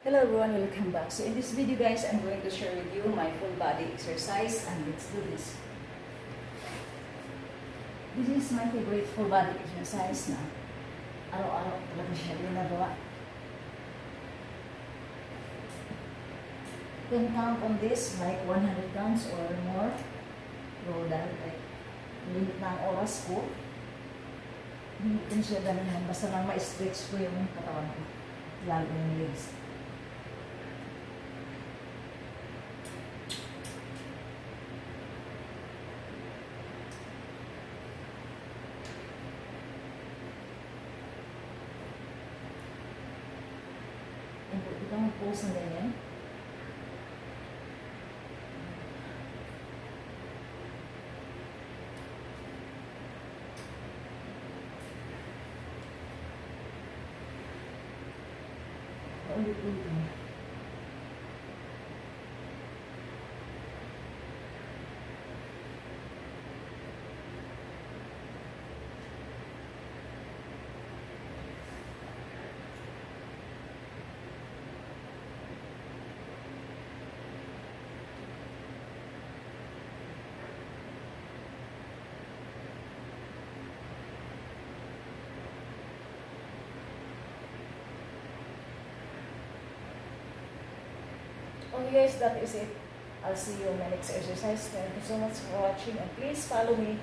Hello everyone, welcome back. So in this video guys, I'm going to share with you my full body exercise and let's do this. This is my favorite full body exercise na araw-araw talaga siya ginagawa. You can count on this like 100 counts or more. So dahil like limit na ang oras ko, hindi ko siya ganun basta lang ma-stretch ko yung katawan ko. Lalo yung legs. Ito ang pose na ganyan. Ulit-ulit. Okay guys, that is it. I'll see you in my next exercise. Thank you so much for watching and please follow me